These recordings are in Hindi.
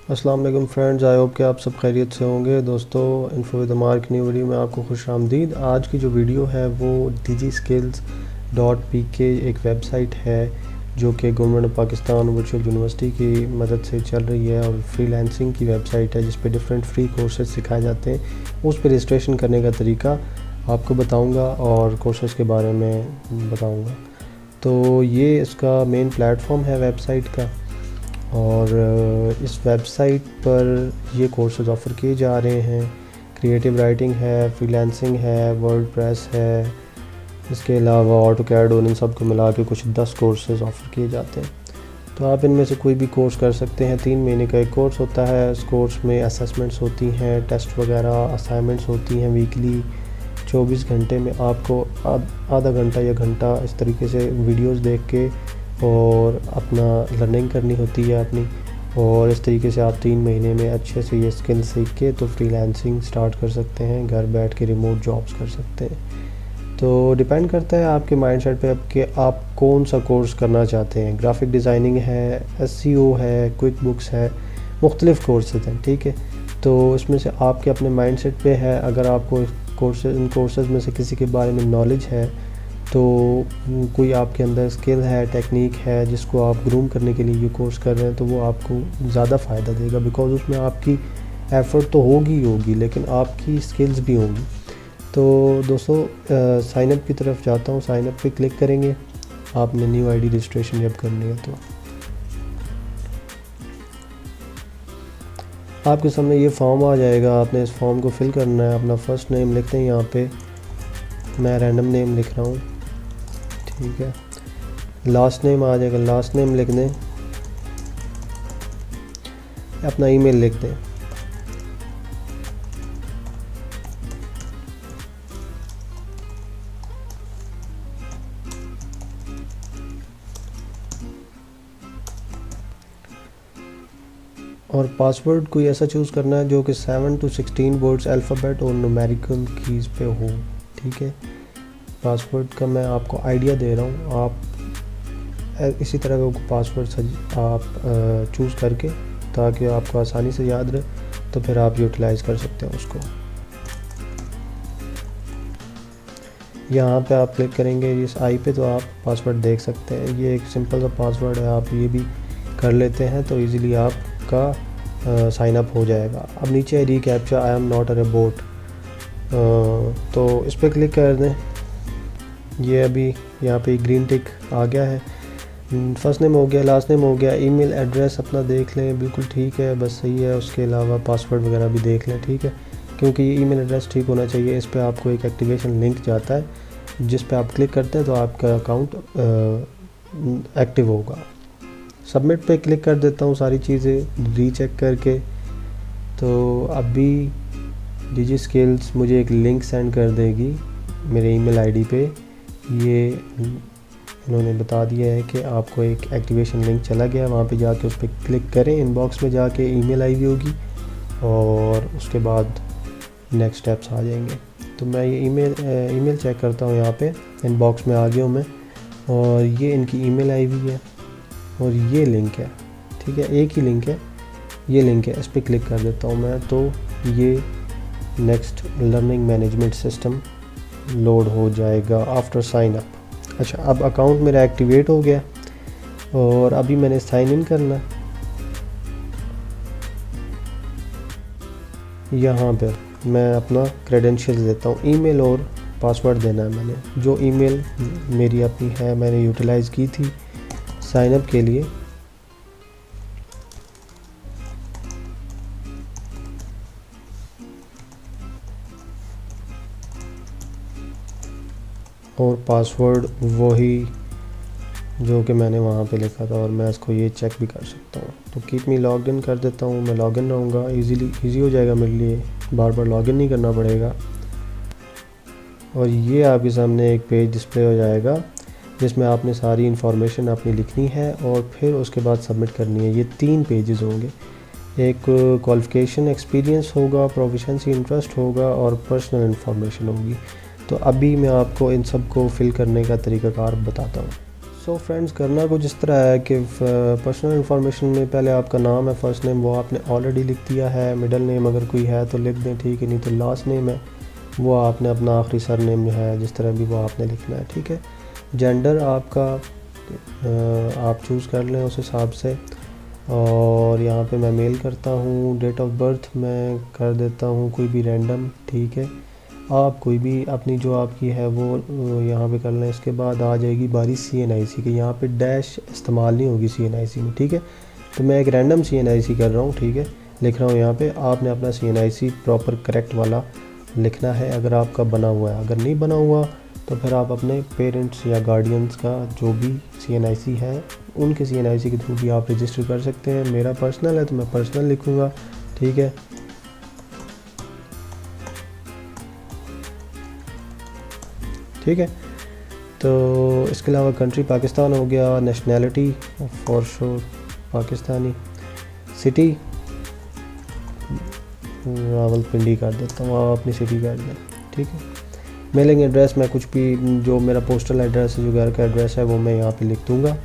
अस्सलाम वालेकुम फ्रेंड्स, आई होप कि आप सब खैरियत से होंगे। दोस्तों, info with mark new video में आपको खुश आमदीद। आज की जो वीडियो है वो DigiSkills.pk एक वेबसाइट है जो कि गवर्नमेंट पाकिस्तान वर्चुअल यूनिवर्सिटी की मदद से चल रही है और फ्रीलांसिंग की वेबसाइट है जिस पे डिफरेंट फ्री कोर्सेज सिखाए जाते हैं। उस पर रजिस्ट्रेशन करने का तरीका आपको बताऊंगा और कोर्सेज के बारे में बताऊंगा। तो ये इसका मेन प्लेटफॉर्म है वेबसाइट का और इस वेबसाइट पर ये कोर्सेज ऑफ़र किए जा रहे हैं। क्रिएटिव राइटिंग है, फ्रीलांसिंग है, वर्डप्रेस है, इसके अलावा ऑटोकैड और इन सब को मिला के कुछ 10 कोर्सेज ऑफ़र किए जाते हैं। तो आप इनमें से कोई भी कोर्स कर सकते हैं। 3 महीने का एक कोर्स होता है। इस कोर्स में असेसमेंट्स होती हैं, टेस्ट वगैरह, असाइनमेंट्स होती हैं वीकली। 24 घंटे में आपको आधा घंटा या घंटा इस तरीके से वीडियोस देख के और अपना लर्निंग करनी होती है अपनी, और इस तरीके से आप 3 महीने में अच्छे से ये स्किल सीख के तो फ्रीलांसिंग स्टार्ट कर सकते हैं। घर बैठ के रिमोट जॉब्स कर सकते हैं। तो डिपेंड करता है आपके माइंडसेट पे कि आप कौन सा कोर्स करना चाहते हैं। ग्राफिक डिज़ाइनिंग है, SEO है, क्विक बुक्स है, मुख्तलिफ़ कोर्सेज हैं, ठीक है। तो इसमें से आपके अपने माइंडसेट पे है। अगर आपको इन कोर्सेज में से किसी के बारे में नॉलेज है, तो कोई आपके अंदर स्किल है, टेक्निक है जिसको आप ग्रूम करने के लिए ये कोर्स कर रहे हैं, तो वो आपको ज़्यादा फ़ायदा देगा। बिकॉज़ उसमें आपकी एफ़र्ट तो होगी लेकिन आपकी स्किल्स भी होंगी। तो दोस्तों, साइन अप की तरफ जाता हूँ। साइन अप पे क्लिक करेंगे आपने न्यू ID रजिस्ट्रेशन जब करनी है तो आपके सामने ये फॉर्म आ जाएगा। आपने इस फॉर्म को फिल करना है। अपना फ़र्स्ट नेम लिखते हैं, यहाँ पे मैं रैंडम नेम लिख रहा हूँ, ठीक है। लास्ट नेम आ जाएगा, लास्ट नेम लिख दें, अपना ईमेल लिख दें। और पासवर्ड कोई ऐसा चूज़ करना है जो कि 7 to 16 वर्ड्स अल्फ़ाबेट और न्यूमेरिकल कीज़ पे हो, ठीक है। पासवर्ड का मैं आपको आइडिया दे रहा हूँ। आप इसी तरह का पासवर्ड आप चूज़ करके, ताकि आपको आसानी से याद रहे, तो फिर आप यूटिलाइज़ कर सकते हैं उसको। यहाँ पे आप क्लिक करेंगे इस आई पे, तो आप पासवर्ड देख सकते हैं। ये एक सिंपल सा पासवर्ड है, आप ये भी कर लेते हैं तो इजीली आपका साइन अप हो जाएगा। अब नीचे reCAPTCHA I am not a robot, तो इस पर क्लिक कर दें। ये अभी यहाँ पे ग्रीन टिक आ गया है। फर्स्ट नेम हो गया, लास्ट नेम हो गया, ईमेल एड्रेस अपना देख लें, बिल्कुल ठीक है, बस सही है। उसके अलावा पासवर्ड वगैरह भी देख लें, ठीक है, क्योंकि ये ईमेल एड्रेस ठीक होना चाहिए। इस पर आपको एक एक्टिवेशन लिंक जाता है जिस पे आप क्लिक करते हैं तो आपका अकाउंट एक्टिव होगा। सबमिट पे क्लिक कर देता हूँ सारी चीज़ें रीचेक करके। तो अभी DigiSkills मुझे एक लिंक सेंड कर देगी मेरे ईमेल ID पे। ये इन्होंने बता दिया है कि आपको एक एक्टिवेशन लिंक चला गया, वहाँ पे जाके उस पर क्लिक करें। इनबॉक्स में जाके ईमेल आई हुई होगी और उसके बाद नेक्स्ट स्टेप्स आ जाएंगे। तो मैं ये ईमेल चेक करता हूँ। यहाँ पे इनबॉक्स में आ गया हूँ मैं, और ये इनकी ईमेल आई हुई है और ये लिंक है, ठीक है, एक ही लिंक है, ये लिंक है। इस पर क्लिक कर देता हूँ मैं, तो ये next learning management system load हो जाएगा आफ्टर साइन अप। अच्छा, अब अकाउंट मेरा एक्टिवेट हो गया और अभी मैंने साइन इन करना। यहाँ पर मैं अपना क्रेडेंशियल्स देता हूँ। ईमेल और पासवर्ड देना है मैंने। जो ईमेल मेरी अपनी है, मैंने यूटिलाइज़ की थी साइन अप के लिए। और पासवर्ड वही जो कि मैंने वहाँ पे लिखा था, और मैं इसको ये चेक भी कर सकता हूँ। तो कीप मी लॉग इन कर देता हूँ। मैं लॉग इन रहूँगा, ईजी हो जाएगा मेरे लिए, बार बार लॉग इन नहीं करना पड़ेगा। और ये आपके सामने एक पेज डिस्प्ले हो जाएगा जिसमें आपने सारी इन्फॉर्मेशन अपनी लिखनी है और फिर उसके बाद सबमिट करनी है। ये 3 पेजेस होंगे। एक क्वालिफ़िकेशन एक्सपीरियंस होगा, प्रोफिशिएंसी इंटरेस्ट होगा और पर्सनल इन्फॉर्मेशन होगी। तो अभी मैं आपको इन सब को फिल करने का तरीक़ाकार बताता हूँ। सो फ्रेंड्स, करना कुछ इस तरह है कि पर्सनल इन्फॉर्मेशन में पहले आपका नाम है, फर्स्ट नेम, वो आपने ऑलरेडी लिख दिया है। मिडिल नेम अगर कोई है तो लिख दें, ठीक है, नहीं तो लास्ट नेम है वो आपने अपना आखिरी सर नेम है जिस तरह भी वो आपने लिखना है, ठीक है। जेंडर आपका आप चूज़ कर लें उस हिसाब से, और यहाँ पे मैं मेल करता हूँ। डेट ऑफ बर्थ मैं कर देता हूँ कोई भी रैंडम, ठीक है। आप कोई भी अपनी जो आपकी है वो यहाँ पे कर लें। इसके बाद आ जाएगी बारी CNIC की। यहाँ पे डैश इस्तेमाल नहीं होगी CNIC में, ठीक है। तो मैं एक रैंडम CNIC कर रहा हूँ, ठीक है, लिख रहा हूँ यहाँ पे। आपने अपना CNIC प्रॉपर करेक्ट वाला लिखना है अगर आपका बना हुआ है। अगर नहीं बना हुआ तो फिर आप अपने पेरेंट्स या गार्डियंस का जो भी CNIC है उनके CNIC के थ्रू भी आप रजिस्टर कर सकते हैं। मेरा पर्सनल है तो मैं पर्सनल लिखूँगा, ठीक है। ठीक है, तो इसके अलावा कंट्री पाकिस्तान हो गया, nationality for sure Pakistani, city Rawalpindi कर देता हूँ, आप अपनी सिटी कर दें, ठीक है। मेलिंग एड्रेस मैं कुछ भी जो मेरा पोस्टल एड्रेस है, जो घर का एड्रेस है, वो मैं यहाँ पे लिख दूँगा।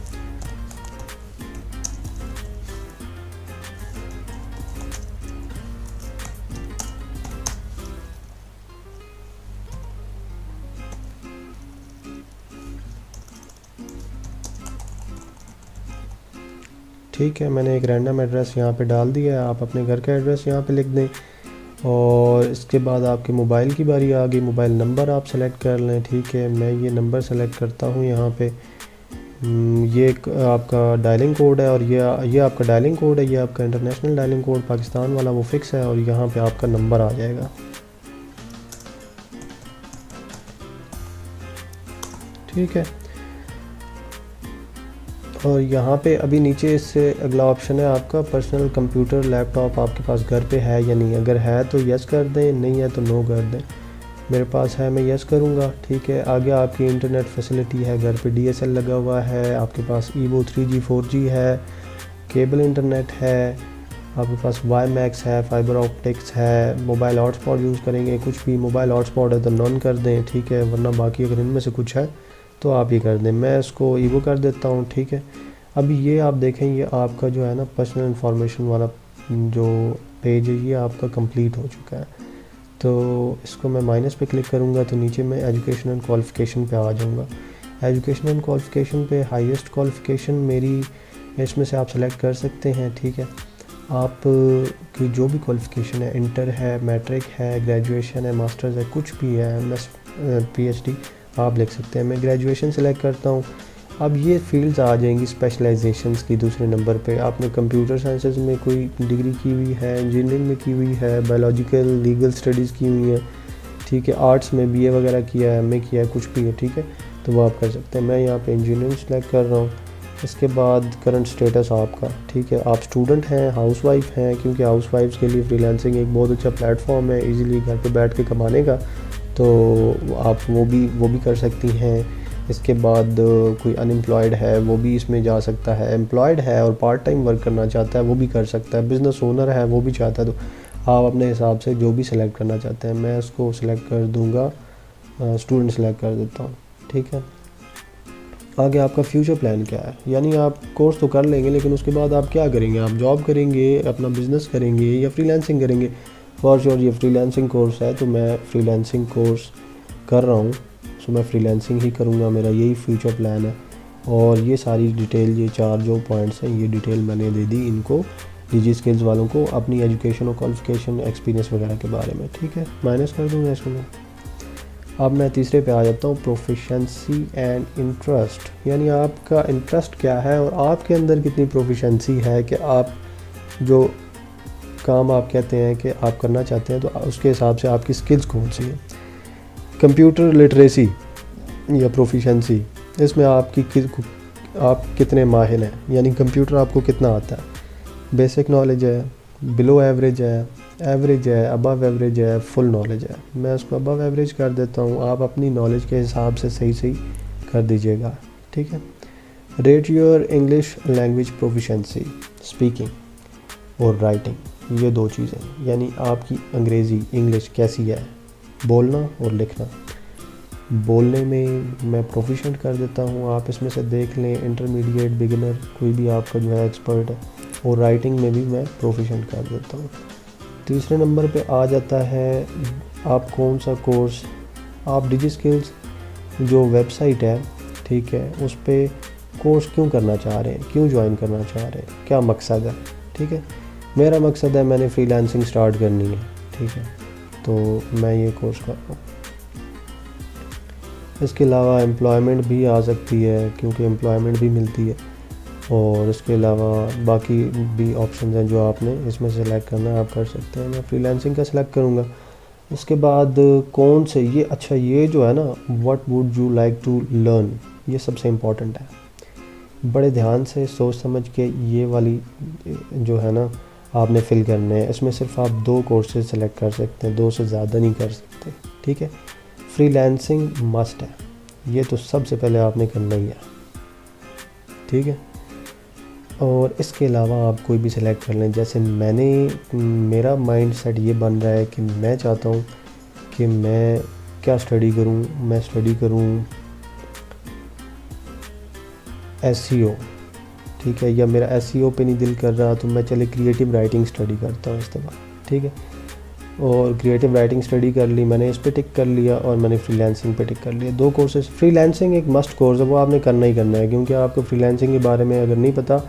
ठीक है, मैंने एक रैंडम एड्रेस यहाँ पे डाल दिया है। आप अपने घर का एड्रेस यहाँ पे लिख दें, और इसके बाद आपके मोबाइल की बारी आ गई। मोबाइल नंबर आप सेलेक्ट कर लें, ठीक है। मैं ये नंबर सेलेक्ट करता हूँ यहाँ पे। ये आपका डायलिंग कोड है, और ये आपका डायलिंग कोड है, ये आपका इंटरनेशनल डायलिंग कोड पाकिस्तान वाला वो फ़िक्स है, और यहाँ पे आपका नंबर आ जाएगा, ठीक है। और यहाँ पे अभी नीचे इससे अगला ऑप्शन है आपका पर्सनल कंप्यूटर लैपटॉप आपके पास घर पे है या नहीं। अगर है तो यस कर दें, नहीं है तो नो कर दें। मेरे पास है, मैं यस करूँगा, ठीक है। आगे आपकी इंटरनेट फैसिलिटी है, घर पे DSL लगा हुआ है, आपके पास EVO 3G 4G है, केबल इंटरनेट है, आपके पास WiMAX है, फाइबर ऑप्टिक्स है, मोबाइल हॉटस्पॉट यूज़ करेंगे, कुछ भी मोबाइल हॉटस्पॉट है तो नॉन कर दें, ठीक है। वरना बाकी अगर इनमें से कुछ है तो आप ये कर दें। मैं इसको EVO कर देता हूँ, ठीक है। अभी ये आप देखें, ये आपका जो है ना पर्सनल इन्फॉर्मेशन वाला जो पेज है ये आपका कंप्लीट हो चुका है। तो इसको मैं माइनस पे क्लिक करूँगा तो नीचे मैं एजुकेशन एंड क्वालिफ़िकेशन पे आ जाऊँगा। एजुकेशन एंड क्वालिफ़िकेशन पे हाईएस्ट क्वालिफ़िकेशन मेरी इसमें से आप सेलेक्ट कर सकते हैं, ठीक है। आप की जो भी क्वालिफ़िकेशन है, इंटर है, मैट्रिक है, ग्रेजुएशन है, मास्टर्स है, कुछ भी है, MS PhD आप लिख सकते हैं। मैं ग्रेजुएशन सेलेक्ट करता हूँ। अब ये फील्ड्स आ जाएंगी स्पेशलाइजेशंस की। दूसरे नंबर पे आपने कंप्यूटर साइंसेज में कोई डिग्री की हुई है, इंजीनियरिंग में की हुई है, बायोलॉजिकल लीगल स्टडीज़ की हुई है, ठीक है। आर्ट्स में BA वगैरह किया है, MA किया है, कुछ भी है, ठीक है, तो वो आप कर सकते हैं। मैं यहाँ पे इंजीनियरिंग सेलेक्ट कर रहा हूँ। इसके बाद करंट स्टेटस आपका, ठीक है। आप स्टूडेंट हैं, हाउसवाइफ हैं, क्योंकि हाउसवाइफ्स के लिए फ्रीलांसिंग एक बहुत अच्छा प्लेटफॉर्म है इजीली घर पे बैठ के कमाने का, तो आप वो भी कर सकती हैं। इसके बाद कोई अनएम्प्लॉयड है वो भी इसमें जा सकता है, एम्प्लॉयड है और पार्ट टाइम वर्क करना चाहता है वो भी कर सकता है, बिज़नेस ओनर है वो भी चाहता है, तो आप अपने हिसाब से जो भी सिलेक्ट करना चाहते हैं। मैं इसको सिलेक्ट कर दूंगा, स्टूडेंट सेलेक्ट कर देता हूँ, ठीक है। आगे आपका फ्यूचर प्लान क्या है, यानी आप कोर्स तो कर लेंगे लेकिन उसके बाद आप क्या करेंगे, आप जॉब करेंगे, अपना बिज़नेस करेंगे या फ्रीलांसिंग करेंगे। फॉर श्योर ये फ्रीलांसिंग कोर्स है तो मैं फ्रीलांसिंग कोर्स कर रहा हूँ, सो मैं फ्रीलांसिंग ही करूँगा, मेरा यही फ्यूचर प्लान है। और ये सारी डिटेल, ये 4 जो पॉइंट्स हैं ये डिटेल मैंने दे दी इनको DG स्किल्स वालों को अपनी एजुकेशन और क्वालिफिकेशन एक्सपीरियंस वगैरह के बारे में, ठीक है। माइनस कर दूँगा इसको मैं। अब मैं तीसरे पे आ जाता हूँ, प्रोफिशेंसी एंड इंटरेस्ट, यानी आपका इंटरेस्ट क्या है और आपके अंदर कितनी प्रोफिशेंसी है कि आप जो काम आप कहते हैं कि आप करना चाहते हैं तो उसके हिसाब से आपकी स्किल्स कौन सी है। कंप्यूटर लिटरेसी या प्रोफिशेंसी, इसमें आप कितने माहिर हैं, यानी कंप्यूटर आपको कितना आता है। बेसिक नॉलेज है, बिलो एवरेज है, एवरेज है, अबव एवरेज है, फुल नॉलेज है। मैं उसको अबव एवरेज कर देता हूँ, आप अपनी नॉलेज के हिसाब से सही कर दीजिएगा, ठीक है। Rate your English language proficiency, speaking और राइटिंग, ये 2 चीज़ें, यानी आपकी अंग्रेज़ी इंग्लिश कैसी है, बोलना और लिखना। बोलने में मैं प्रोफिशिएंट कर देता हूँ, आप इसमें से देख लें, इंटरमीडिएट, बिगिनर, कोई भी आपका जो है एक्सपर्ट है, और राइटिंग में भी मैं प्रोफिशिएंट कर देता हूँ। तीसरे नंबर पे आ जाता है आप कौन सा कोर्स, आप डिजिस्किल्स जो वेबसाइट है, ठीक है, उस पर कोर्स क्यों करना चाह रहे हैं, क्यों ज्वाइन करना चाह रहे हैं, क्या मकसद है। ठीक है, मेरा मकसद है मैंने फ्रीलांसिंग स्टार्ट करनी है, ठीक है, तो मैं ये कोर्स कर रहा हूँ। इसके अलावा एम्प्लॉयमेंट भी आ सकती है, क्योंकि एम्प्लॉयमेंट भी मिलती है, और इसके अलावा बाकी भी ऑप्शन हैं जो आपने इसमें सेलेक्ट करना है, आप कर सकते हैं। मैं फ्रीलांसिंग का सेलेक्ट करूँगा। इसके बाद कौन से ये, अच्छा ये जो है ना, what would you like to learn, ये सबसे इम्पॉर्टेंट है। बड़े ध्यान से सोच समझ के ये वाली जो है ना आपने फिल करने हैं। इसमें सिर्फ आप 2 कोर्सेज सेलेक्ट कर सकते हैं, 2 से ज़्यादा नहीं कर सकते, ठीक है। फ्रीलांसिंग मस्ट है, ये तो सबसे पहले आपने करना ही है, ठीक है। और इसके अलावा आप कोई भी सिलेक्ट कर लें। जैसे मेरा माइंड सेट ये बन रहा है कि मैं चाहता हूँ कि मैं क्या स्टडी करूँ, मैं स्टडी करूँ SEO, ठीक है, या मेरा SEO पे नहीं दिल कर रहा तो मैं चले क्रिएटिव राइटिंग स्टडी करता हूँ इस दफ़ा, ठीक है। और क्रिएटिव राइटिंग स्टडी कर ली मैंने, इस पे टिक कर लिया, और मैंने फ्रीलांसिंग पे टिक कर लिया। 2 कोर्सेज। फ्रीलांसिंग एक मस्ट कोर्स है, वो आपने करना ही करना है, क्योंकि आपको फ्रीलांसिंग के बारे में अगर नहीं पता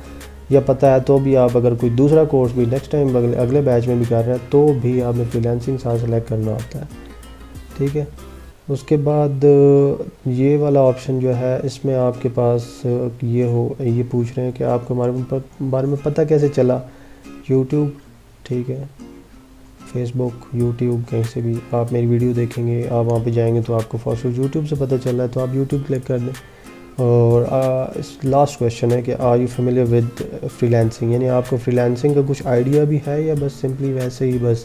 या पता है तो भी आप अगर कोई दूसरा कोर्स भी नेक्स्ट टाइम अगले बैच में भी कर रहे हैं तो भी आपने फ्रीलांसिंग साथ सेलेक्ट करना होता है, ठीक है। उसके बाद ये वाला ऑप्शन जो है, इसमें आपके पास ये पूछ रहे हैं कि आपको बारे में पता कैसे चला। यूट्यूब, ठीक है, फेसबुक, यूट्यूब, कहीं से भी आप मेरी वीडियो देखेंगे, आप वहाँ पे जाएंगे तो आपको फर्स्ट यूट्यूब से पता चल रहा है तो आप यूट्यूब क्लिक कर दें। और इस लास्ट क्वेश्चन है कि are you familiar with freelancing, यानी आपको फ्रीलांसिंग का कुछ आइडिया भी है या बस सिंपली वैसे ही बस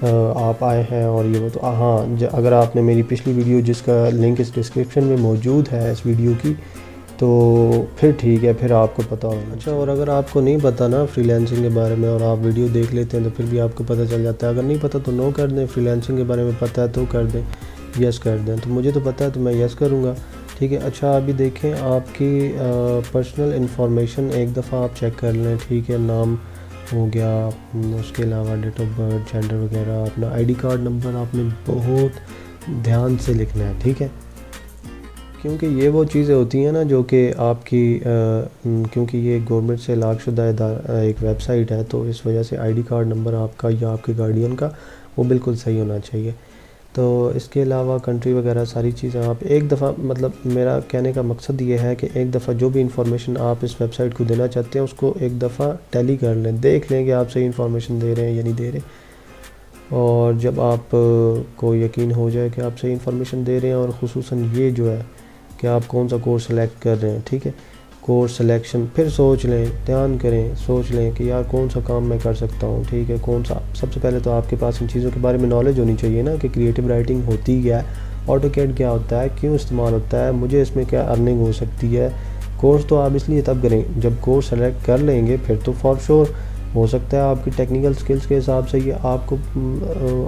आप आए हैं और ये वो। तो हाँ, अगर आपने मेरी पिछली वीडियो जिसका लिंक इस डिस्क्रिप्शन में मौजूद है इस वीडियो की, तो फिर ठीक है, फिर आपको पता होगा। अच्छा, और अगर आपको नहीं पता ना फ्रीलांसिंग के बारे में और आप वीडियो देख लेते हैं तो फिर भी आपको पता चल जाता है। अगर नहीं पता तो नो कर दें, फ्रीलांसिंग के बारे में पता है तो कर दें, यस कर दें। तो मुझे तो पता है तो मैं यस करूँगा, ठीक है। अच्छा, अभी देखें आपकी पर्सनल इन्फॉर्मेशन एक दफ़ा आप चेक कर लें, ठीक है। नाम हो गया, उसके अलावा डेट ऑफ बर्थ, जेंडर वगैरह, अपना ID कार्ड नंबर आपने बहुत ध्यान से लिखना है, ठीक है, क्योंकि ये वो चीज़ें होती हैं ना जो कि आपकी क्योंकि ये गवर्नमेंट से लागशुदा एक वेबसाइट है, तो इस वजह से ID कार्ड नंबर आपका या आपके गार्डियन का वो बिल्कुल सही होना चाहिए। तो इसके अलावा कंट्री वगैरह सारी चीज़ें आप एक दफ़ा, मतलब मेरा कहने का मकसद ये है कि एक दफ़ा जो भी इंफॉर्मेशन आप इस वेबसाइट को देना चाहते हैं उसको एक दफ़ा टैली कर लें, देख लें कि आप सही इंफॉर्मेशन दे रहे हैं या नहीं दे रहे। और जब आप को यकीन हो जाए कि आप सही इंफॉर्मेशन दे रहे हैं, और ख़ुसूसन ये जो है कि आप कौन सा कोर्स सेलेक्ट कर रहे हैं, ठीक है, कोर्स सिलेक्शन, फिर सोच लें, ध्यान करें, सोच लें कि यार कौन सा काम मैं कर सकता हूँ, ठीक है, कौन सा। सबसे पहले तो आपके पास इन चीज़ों के बारे में नॉलेज होनी चाहिए ना कि क्रिएटिव राइटिंग होती क्या है, ऑटोकैड क्या होता है, क्यों इस्तेमाल होता है, मुझे इसमें क्या अर्निंग हो सकती है। कोर्स तो आप इसलिए तब करें जब कोर्स सेलेक्ट कर लेंगे, फिर तो फॉर श्योर हो सकता है आपकी टेक्निकल स्किल्स के हिसाब से ये आपको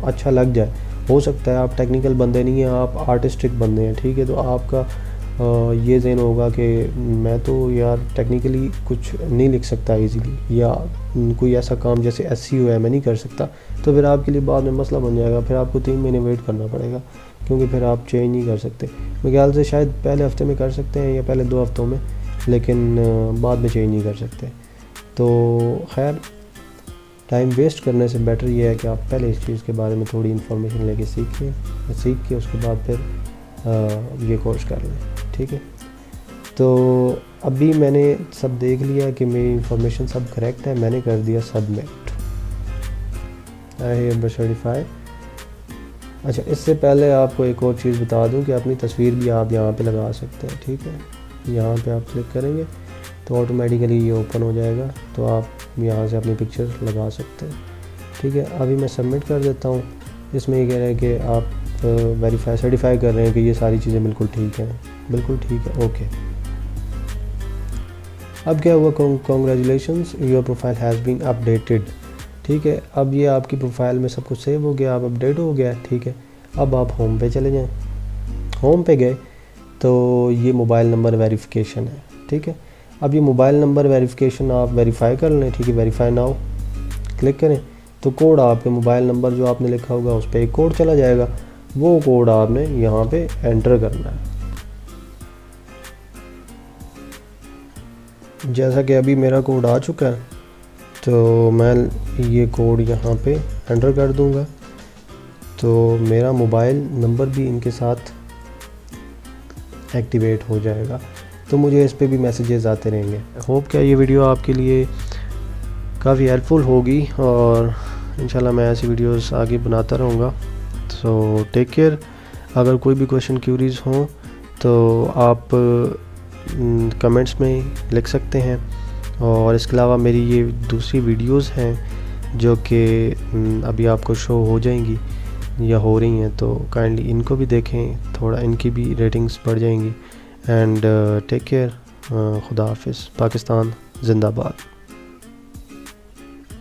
अच्छा लग जाए। हो सकता है आप टेक्निकल बंदे नहीं हैं, आप आर्टिस्टिक बंदे हैं, ठीक है, तो आपका ये ज़हन होगा कि मैं तो यार टेक्निकली कुछ नहीं लिख सकता इजीली, या कोई ऐसा काम जैसे SEO है मैं नहीं कर सकता, तो फिर आपके लिए बाद में मसला बन जाएगा, फिर आपको 3 महीने वेट करना पड़ेगा, क्योंकि फिर आप चेंज नहीं कर सकते। मेरे ख्याल से शायद पहले हफ्ते में कर सकते हैं या पहले 2 हफ्तों में, लेकिन बाद में चेंज नहीं कर सकते। तो खैर, टाइम वेस्ट करने से बेटर ये है कि आप पहले इस चीज़ के बारे में थोड़ी इन्फॉर्मेशन लेके सीख के उसके बाद फिर ये कोर्स कर लें, ठीक है। तो अभी मैंने सब देख लिया कि मेरी इंफॉर्मेशन सब करेक्ट है, मैंने कर दिया सबमिट, आई हियरबाय सर्टिफाई। अच्छा, इससे पहले आपको एक और चीज़ बता दूं कि अपनी तस्वीर भी आप यहाँ पे लगा सकते हैं, ठीक है। यहाँ पे आप क्लिक करेंगे तो ऑटोमेटिकली ये ओपन हो जाएगा, तो आप यहाँ से अपनी पिक्चर लगा सकते हैं, ठीक है। अभी मैं सबमिट कर देता हूँ। इसमें ये कह रहे हैं कि आप सर्टिफाई कर रहे हैं कि ये सारी चीज़ें बिल्कुल ठीक हैं, बिल्कुल ठीक है, ओके। अब क्या हुआ, congratulations, your profile has been updated, ठीक है। अब ये आपकी प्रोफाइल में सब कुछ सेव हो गया, अब अपडेट हो गया, ठीक है। अब आप होम पे चले जाएं। होम पे गए तो ये मोबाइल नंबर वेरिफिकेशन है, ठीक है। अब ये मोबाइल नंबर वेरिफिकेशन आप वेरीफाई कर लें, ठीक है। वेरीफाई नाउ क्लिक करें तो कोड आपके मोबाइल नंबर जो आपने लिखा होगा उस पर एक कोड चला जाएगा, वो कोड आपने यहाँ पे एंटर करना है। जैसा कि अभी मेरा कोड आ चुका है तो मैं ये कोड यहाँ पे एंटर कर दूँगा, तो मेरा मोबाइल नंबर भी इनके साथ एक्टिवेट हो जाएगा। तो मुझे इस पे भी मैसेजेस आते रहेंगे। होप क्या ये वीडियो आपके लिए काफ़ी हेल्पफुल होगी और इंशाल्लाह मैं ऐसी वीडियोस आगे बनाता रहूँगा। So take care. अगर कोई भी क्वेश्चन क्यूरीज हों तो आप कमेंट्स में लिख सकते हैं, और इसके अलावा मेरी ये दूसरी वीडियोस हैं जो कि अभी आपको शो हो जाएंगी या हो रही हैं, तो काइंडली इनको भी देखें, थोड़ा इनकी भी रेटिंग्स बढ़ जाएंगी। And take care. खुदा हाफिज़। पाकिस्तान जिंदाबाद।